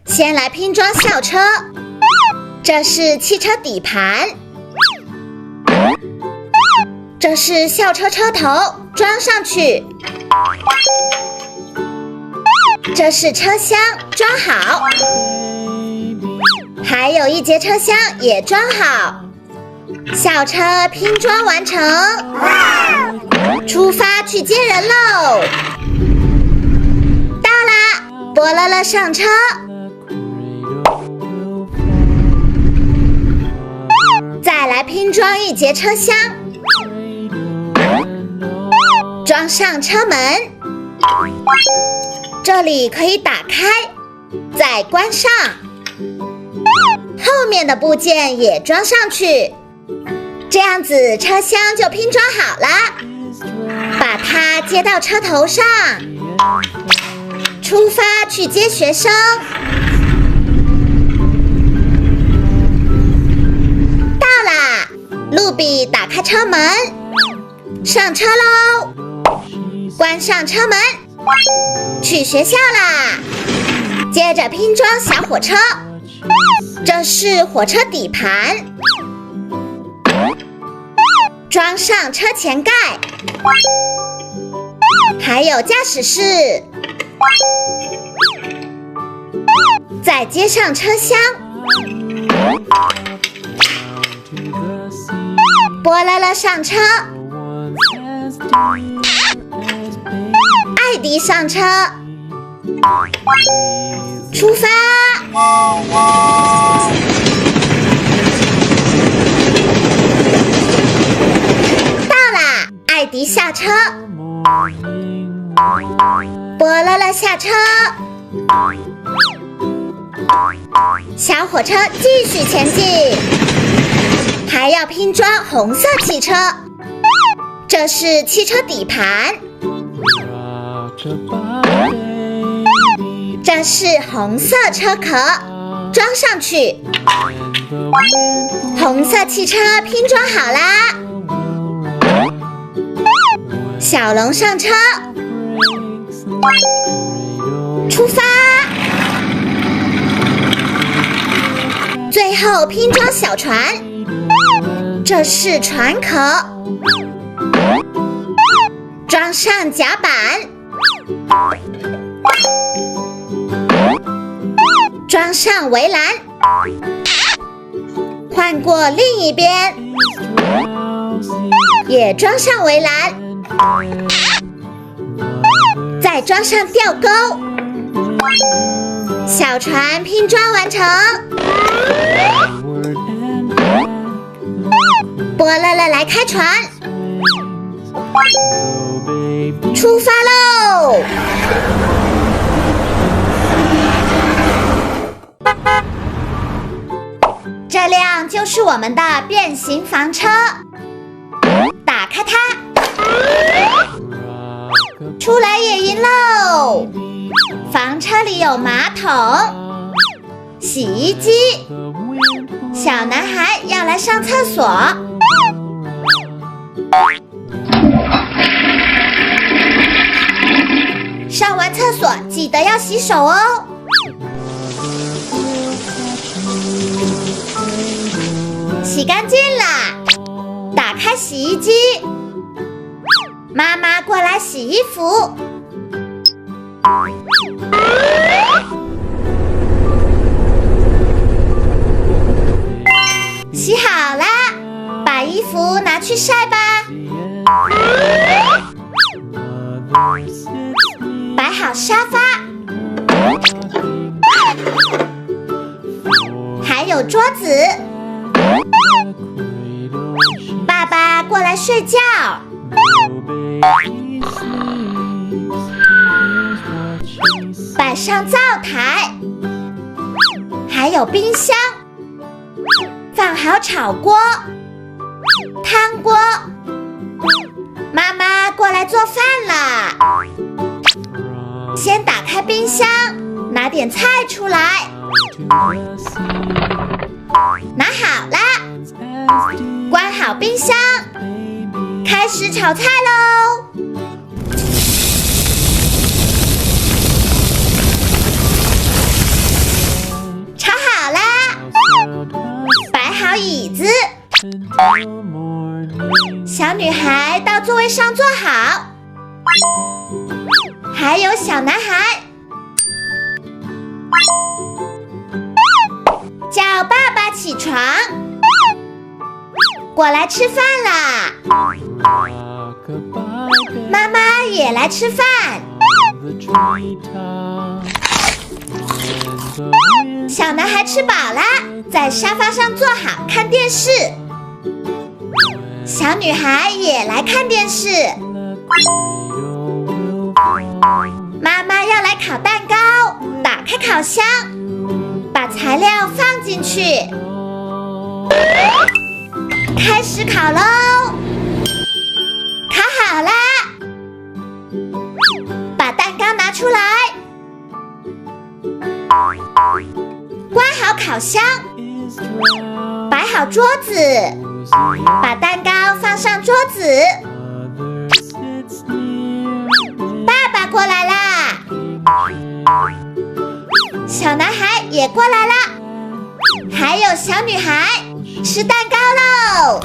先来拼装校车，这是汽车底盘，这是校车车头，装上去。这是车厢，装好。还有一节车厢也装好。校车拼装完成，出发去接人喽！到啦，波乐乐上车。再来拼装一节车厢，装上车门，这里可以打开，再关上。后面的部件也装上去，这样子车厢就拼装好了。把它接到车头上，出发去接学生。到啦，露比打开车门，上车喽，关上车门，去学校啦。接着拼装小火车，这是火车底盘，装上车前盖，还有驾驶室，再接上车厢。波乐乐上车，艾迪上车，出发！到啦，艾迪下车，波乐乐下车，小火车继续前进。还要拼装红色汽车，这是汽车底盘，这是红色车壳，装上去。红色汽车拼装好啦，小龙上车，出发。最后拼装小船，这是船壳，装上甲板，装上围栏，换过另一边，也装上围栏，再装上吊钩。小船拼装完成，波乐乐来开船，出发喽！这辆就是我们的变形房车，打开它，出来野营喽！房车里有马桶、洗衣机，小男孩要来上厕所。上完厕所记得要洗手哦。洗干净了，打开洗衣机，妈妈过来洗衣服。洗好了，把衣服拿去晒吧。摆好沙发，还有桌子。爸爸过来睡觉。摆上灶台，还有冰箱，放好炒锅、汤锅。妈妈过来做饭啦。先打开冰箱，拿点菜出来。拿好啦，关好冰箱，开始炒菜喽。上坐好。还有小男孩，叫爸爸起床，过来吃饭啦。妈妈也来吃饭。小男孩吃饱啦，在沙发上坐好看电视。小女孩也来看电视。妈妈要来烤蛋糕，打开烤箱，把材料放进去，开始烤喽。烤好啦，把蛋糕拿出来，关好烤箱，摆好桌子，把蛋糕放上桌子。爸爸过来啦，小男孩也过来啦，还有小女孩吃蛋糕喽。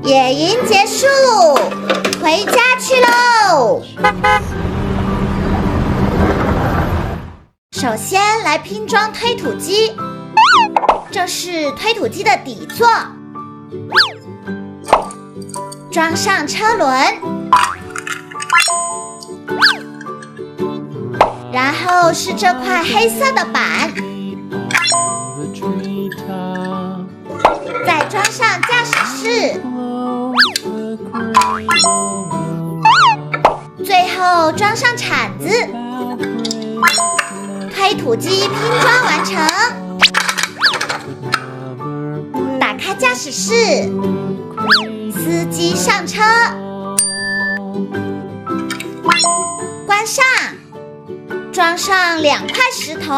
野营结束，回家去喽。首先来拼装推土机，这是推土机的底座，装上车轮，然后是这块黑色的板，再装上驾驶室，最后装上铲子。推土机拼装完成，打开驾驶室，司机上车，关上，装上2块石头，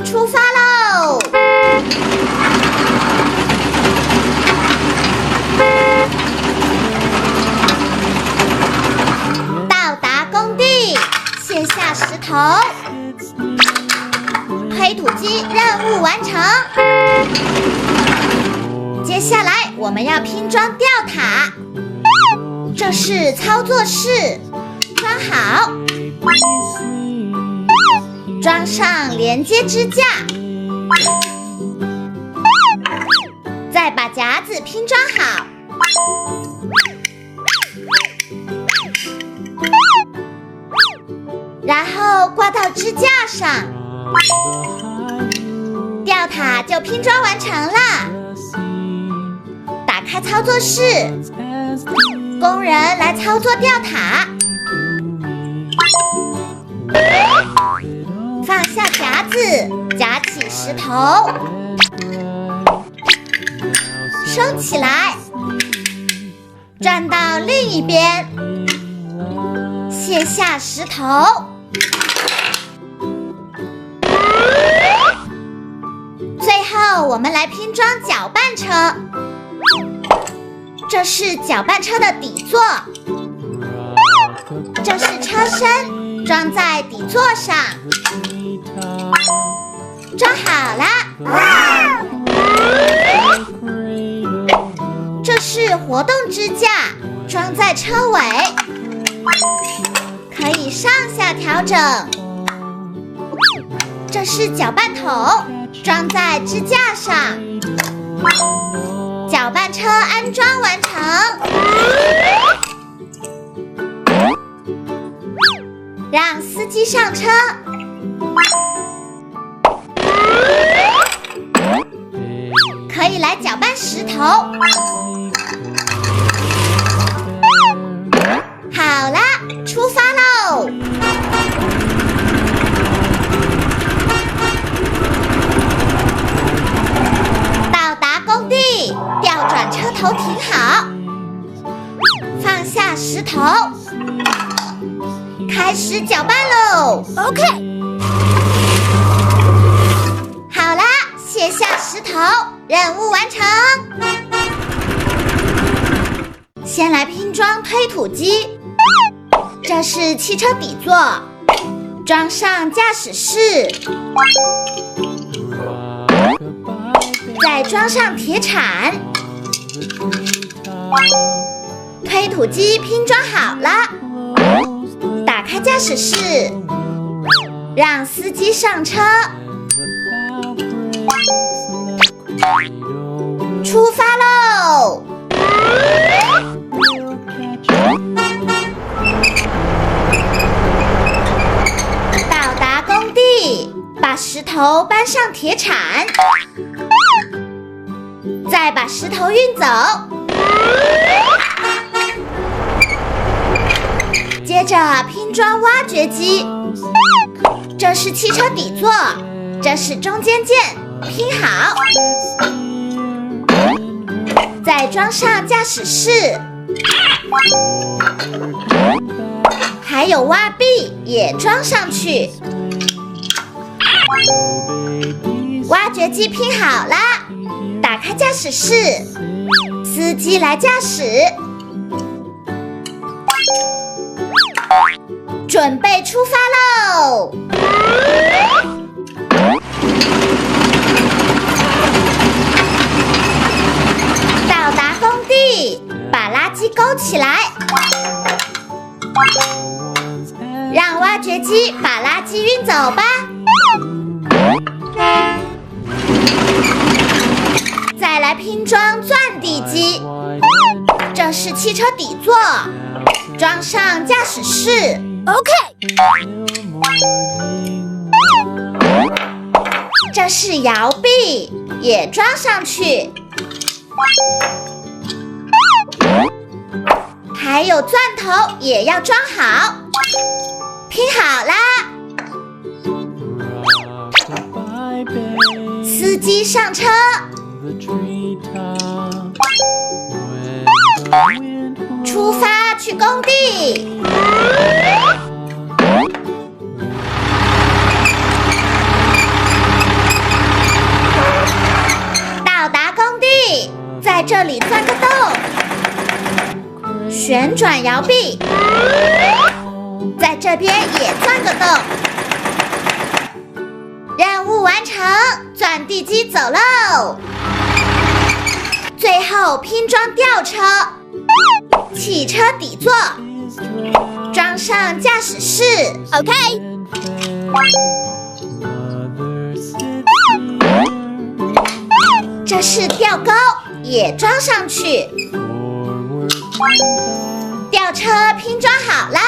出发喽！到达工地，卸下石头。推土机任务完成，接下来我们要拼装吊塔，这是操作室，装好，装上连接支架，再把夹子拼装好，然后挂到支架上，吊塔就拼装完成了。打开操作室，工人来操作吊塔，放下夹子，夹起石头，收起来，转到另一边，卸下石头。最后我们来拼装搅拌车，这是搅拌车的底座，这是车身，装在底座上，装好啦。这是活动支架，装在车尾，可以上下调整。这是搅拌桶，装在支架上，搅拌车安装完成。让司机上车，可以来搅拌石头。好啦，出发喽！调转车头停好，放下石头，开始搅拌喽。OK， 好啦，卸下石头，任务完成。先来拼装推土机，这是汽车底座，装上驾驶室。再装上铁铲，推土机拼装好了，打开驾驶室，让司机上车，出发喽！到达工地，把石头搬上铁铲，再把石头运走。接着拼装挖掘机，这是汽车底座，这是中间件，拼好。再装上驾驶室，还有挖壁也装上去。挖掘机拼好了，打开驾驶室，司机来驾驶，准备出发喽！到达工地，把垃圾勾起来，让挖掘机把垃圾运走吧。再来拼装钻地机，这是汽车底座，装上驾驶室。OK。这是摇臂，也装上去。还有钻头也要装好，拼好啦！司机上车，出发去工地。到达工地，在这里钻个洞，旋转摇臂，在这边也钻个洞。任务完成，钻地机走喽。最后拼装吊车，汽车底座，装上驾驶室。OK。这是吊钩，也装上去。吊车拼装好了，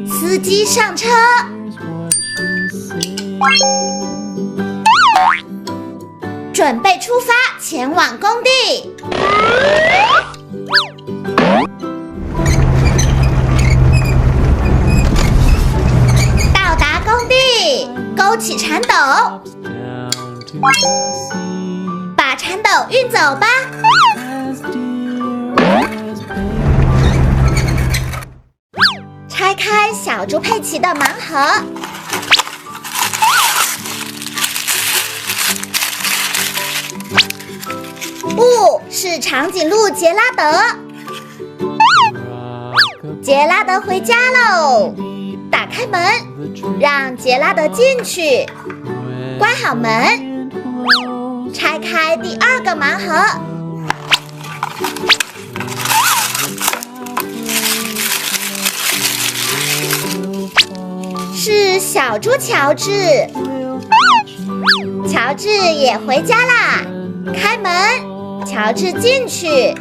司机上车，准备出发前往工地。到达工地，勾起铲斗，把铲斗运走吧。拆开小猪佩奇的盲盒，是长颈鹿杰拉德。杰拉德回家喽！打开门，让杰拉德进去。关好门，拆开第二个盲盒。是小猪乔治。乔治也回家啦！开门，乔治进去。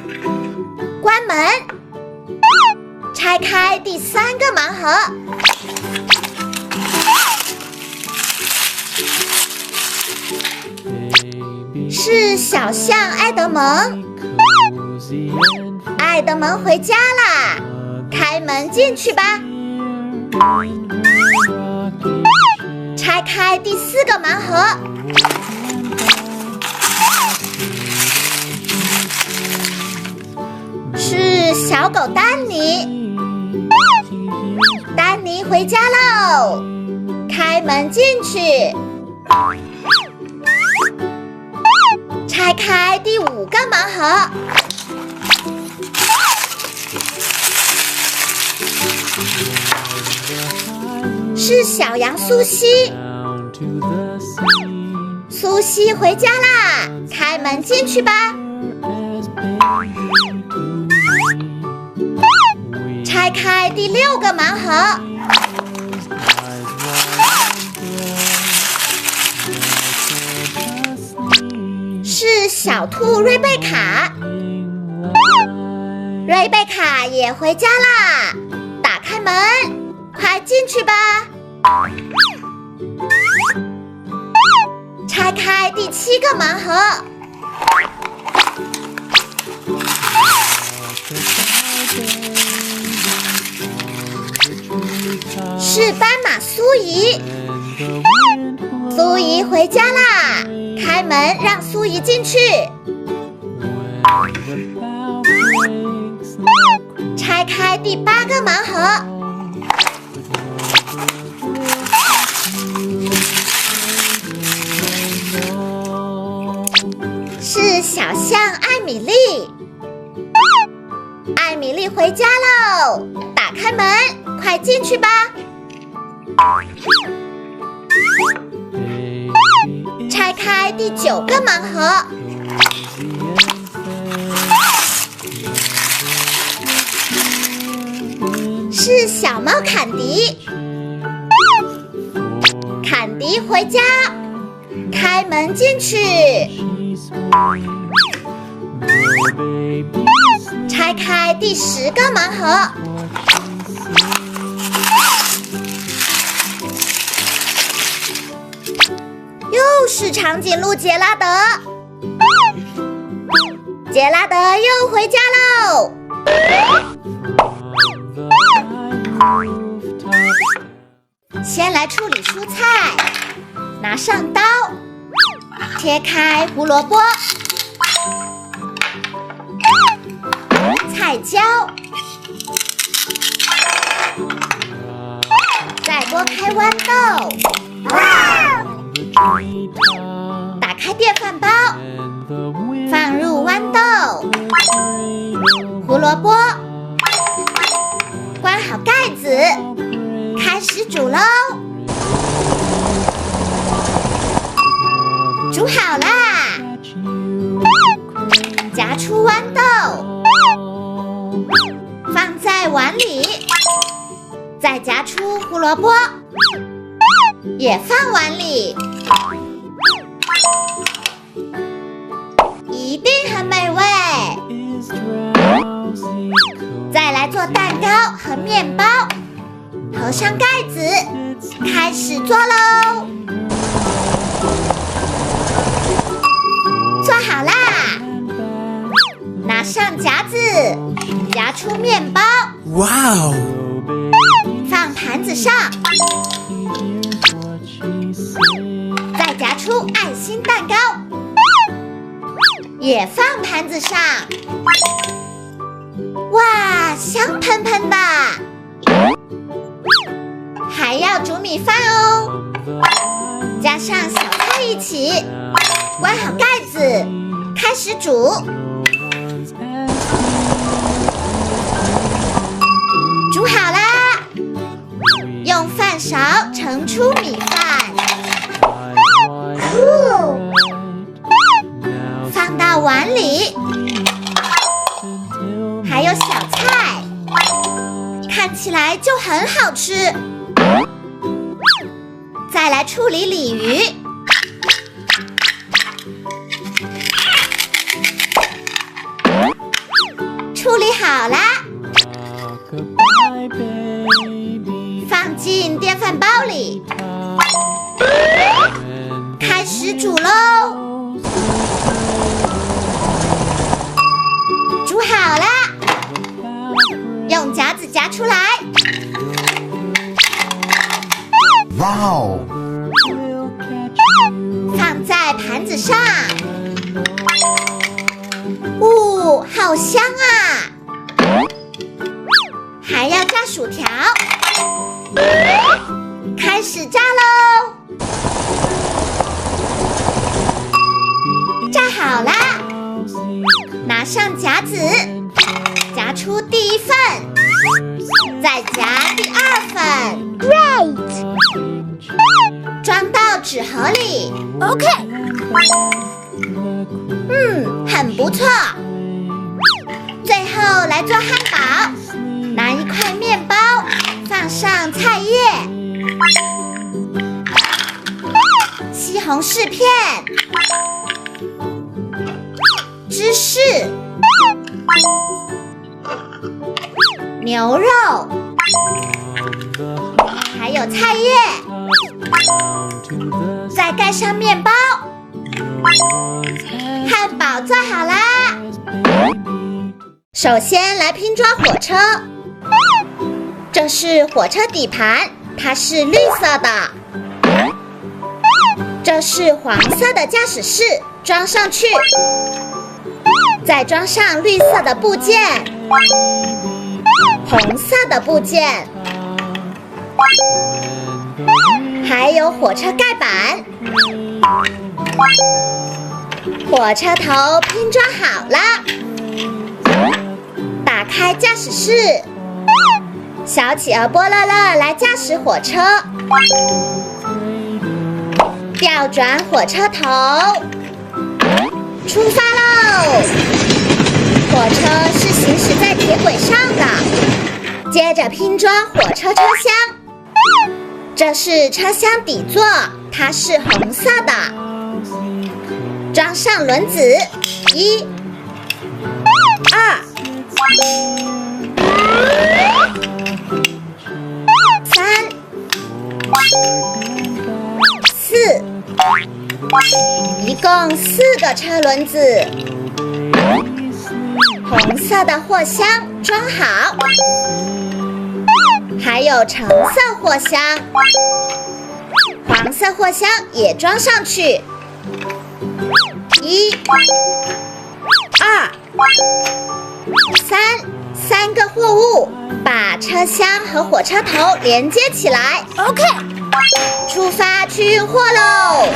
关门，拆开第三个盲盒。是小象爱德蒙。爱德蒙回家啦！开门进去吧。拆开第四个盲盒。是小狗丹尼。丹尼回家喽！开门进去。拆开第五个盲盒。是小羊苏西。苏西回家啦，开门进去吧。拆开第6个盲盒，是小兔瑞贝卡。瑞贝卡也回家啦，打开门，快进去吧。拆开第7个盲盒，是斑马苏怡。苏怡回家啦，开门让苏怡进去。拆开第8个盲盒，是小象艾米丽。艾米丽回家喽，打开门，快进去吧。拆开第9个盲盒，是小猫坎迪。坎迪回家，开门进去。拆开第10个盲盒，又是长颈鹿杰拉德。杰拉德又回家喽。先来处理蔬菜，拿上刀，切开胡萝卜、菜椒，再剥开豌豆，打开电饭煲，放入豌豆、胡萝卜，关好盖子，开始煮喽。煮好啦，夹出豌豆，放在碗里，再夹出胡萝卜，也放碗里，一定很美味。再来做蛋糕和面包，合上盖子，开始做喽。做好啦，拿上夹子，夹出面包。哇哦！放盘子上，再夹出爱心蛋糕，也放盘子上。哇，香喷喷的！还要煮米饭哦，加上小菜一起，关好盖子，开始煮。煮好啦，用饭勺盛出米饭，放到碗里，还有小菜，看起来就很好吃。再来处理鲤鱼，处理好啦，放进电饭煲里，开始煮喽。煮好啦，用夹子夹出来。哇哦！放在盘子上，好香啊！还要炸薯条，开始炸喽！炸好啦，拿上夹子，夹出第1份，再夹第2份， Great！ 装到到纸盒里。OK。很不错。最后来做汉堡，拿一块面包，放上菜叶、西红柿片、芝士、牛肉，还有菜叶，再盖上面包，汉堡做好啦！首先来拼装火车，这是火车底盘，它是绿色的。这是黄色的驾驶室，装上去，再装上绿色的部件，红色的部件，还有火车盖板。火车头拼装好了，打开驾驶室，小企鹅波乐乐来驾驶火车，调转火车头，出发喽！火车是行驶在铁轨上的，接着拼装火车车厢，这是车厢底座，它是红色的。装上轮子，1、2、3、4，一共4个车轮子。红色的货箱装好，还有橙色货箱，黄色货箱也装上去。1、2、3个货物，把车厢和火车头连接起来。OK， 出发去运货喽！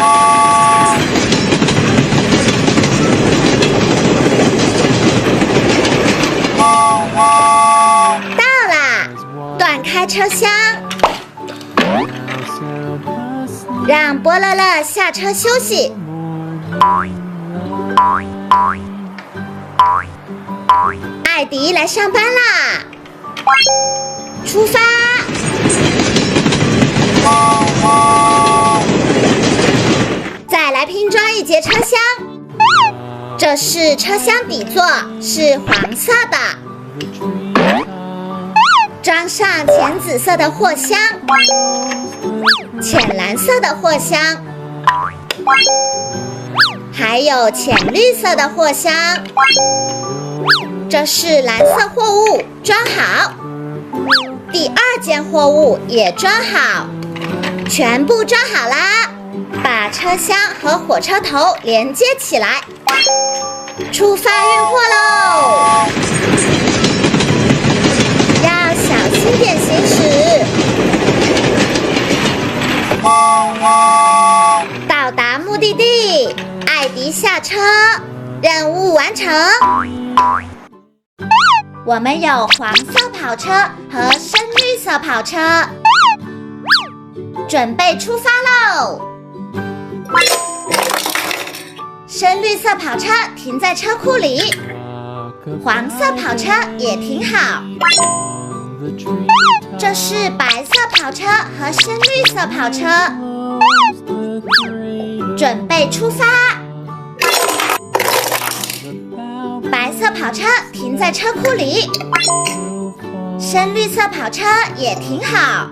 到啦，断开车厢，让波乐乐下车休息。艾迪来上班啦！出发！再来拼装一节车厢，这是车厢底座，是黄色的。装上浅紫色的货箱，浅蓝色的货箱，还有浅绿色的货箱。这是蓝色货物，装好。第2件货物也装好，全部装好啦！把车厢和火车头连接起来，出发运货喽！要小心点行驶。到达目的地，艾迪下车，任务完成。我们有黄色跑车和深绿色跑车，准备出发喽！深绿色跑车停在车库里，黄色跑车也停好。这是白色跑车和深绿色跑车，准备出发。白色跑车停在车库里，深绿色跑车也停好。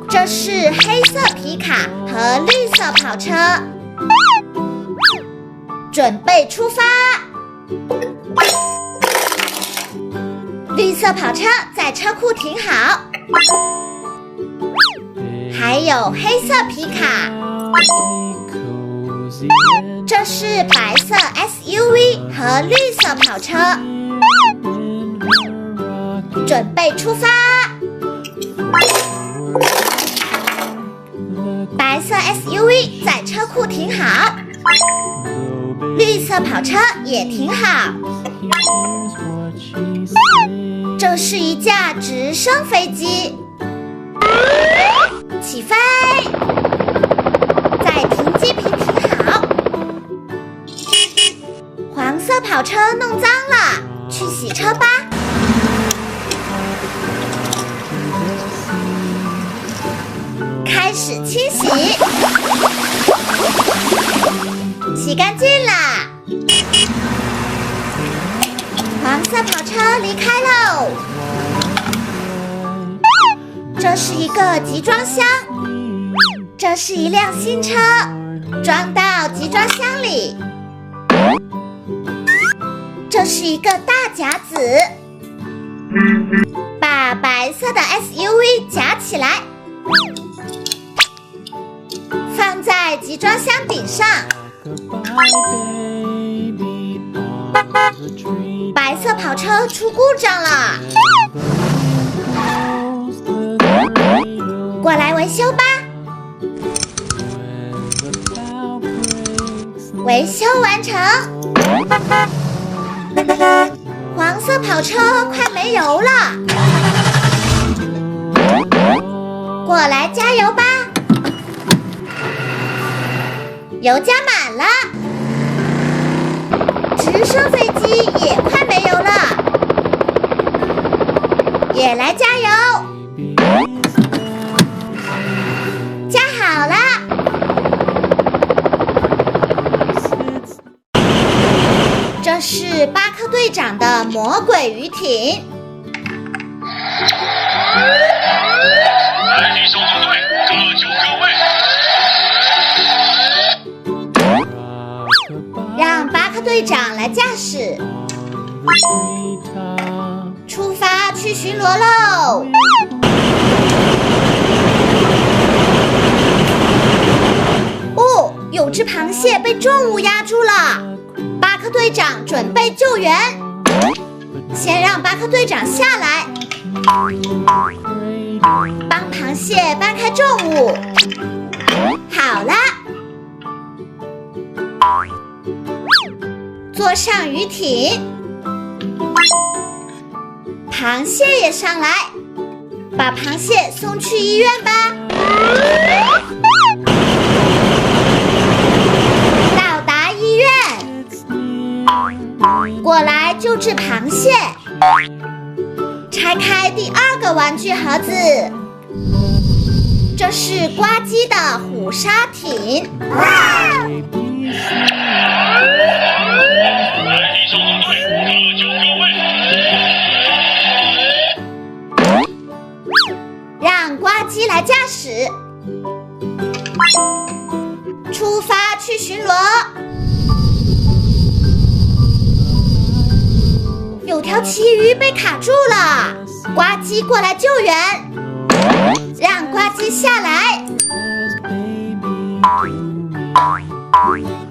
这是黑色皮卡和绿色跑车，准备出发。绿色跑车在车库停好，还有黑色皮卡。这是白色 SUV 和绿色跑车，准备出发。白色 SUV 在车库停好，绿色跑车也停好。这是一架直升飞机，起飞！在停机坪停好。黄色跑车弄脏了，去洗车吧。开始清洗，洗干净啦。黄色跑车离开喽。这是一个集装箱，这是一辆新车，装到集装箱里。这是一个大夹子，把白色的 SUV 夹起来，放在集装箱顶上。白色跑车出故障了，过来维修吧。维修完成。黄色跑车快没油了，过来加油吧。油加满了。直升飞机也快没油了，也来加油。加好了。这是巴克队长的魔鬼鱼艇。海底消防队，各就各位。让巴克队长来驾驶，出发去巡逻喽！哦，有只螃蟹被重物压住了，巴克队长准备救援。先让巴克队长下来，帮螃蟹搬开重物。好了。坐上鱼艇，螃蟹也上来，把螃蟹送去医院吧。到达医院，过来救治螃蟹。拆开第2个玩具盒子，这是呱唧的虎鲨艇。消防队，各就各位。让呱唧来驾驶，出发去巡逻。有条旗鱼被卡住了，呱唧过来救援，让呱唧下来，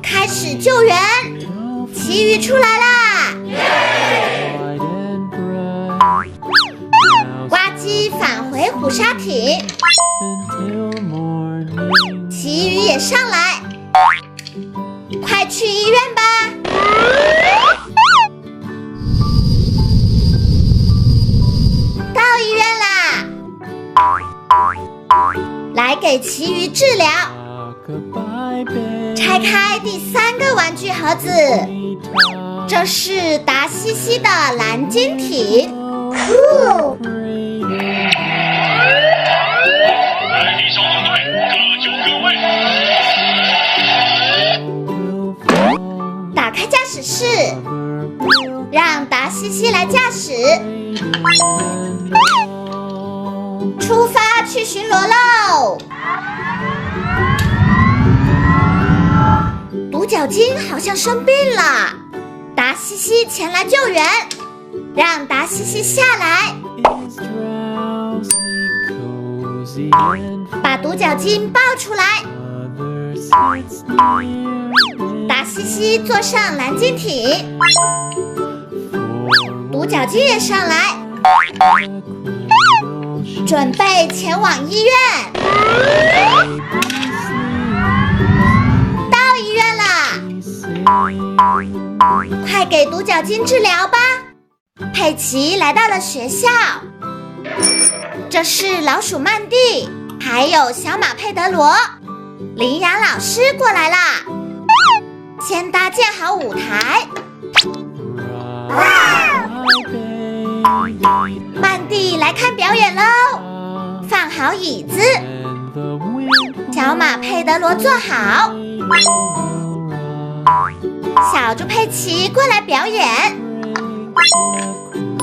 开始救援。旗鱼出来啦！呱唧返回虎鲨艇，旗鱼也上来，快去医院吧！到医院啦！来给旗鱼治疗。拆开第3个玩具盒子，这是达西西的蓝鲸艇。海底消防队，各就各位。打开驾驶室，让达西西来驾驶，出发去巡逻喽！独角鲸好像生病了，达西西前来救援，让达西西下来，把独角鲸抱出来。达西西坐上蓝鲸艇，独角鲸也上来，准备前往医院。到医院啦！快给独角鲸治疗吧。佩奇来到了学校，这是老鼠曼蒂，还有小马佩德罗，羚羊老师过来啦！先搭建好舞台。曼蒂来看表演喽！放好椅子，小马佩德罗坐好，小猪佩奇过来表演。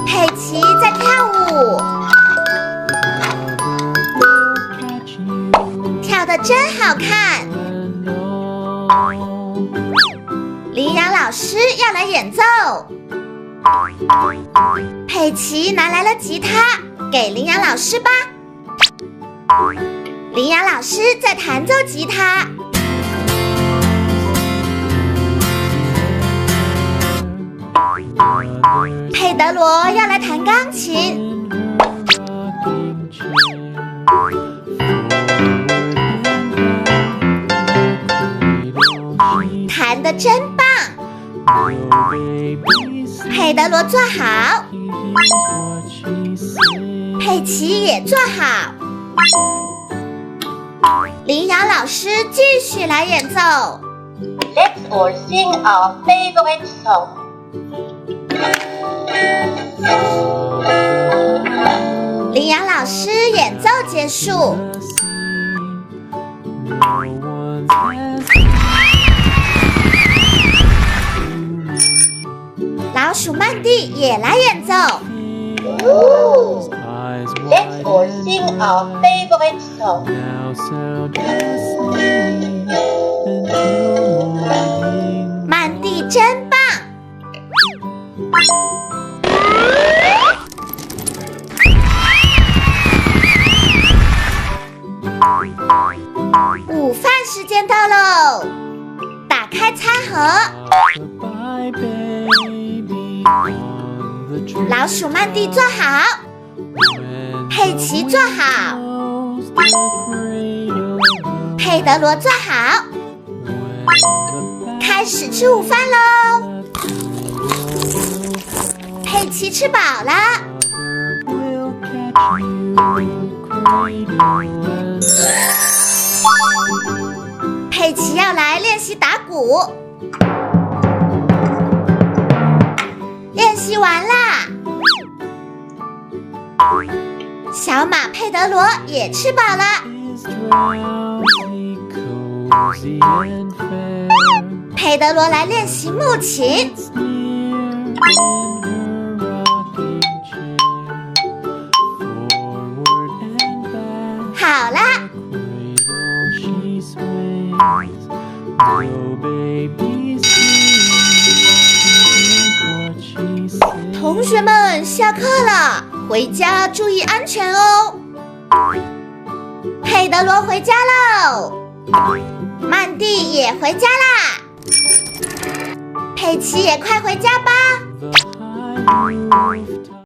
佩奇在跳舞，跳得真好看。羚羊老师要来演奏，佩奇拿来了吉他，给羚羊老师吧。羚羊老师在弹奏吉他，佩德罗要来弹钢琴，弹得真棒。佩德罗坐好，佩奇也坐好。羚羊老师继续来演奏。 Let's all sing our favorite song. 羚羊老师演奏结束。老鼠曼蒂也来演奏。Let's all sing our favorite song. 曼蒂真棒！午饭时间到喽，打开餐盒。老鼠曼蒂坐好，佩奇坐好，佩德罗坐好，开始吃午饭喽。佩奇吃饱了，佩奇要来练习打鼓。练习完啦，小马佩德罗也吃饱了。佩德罗来练习木琴。好啦，同学们下课了，回家注意安全哦。佩德罗回家喽，曼蒂也回家啦，佩奇也快回家吧。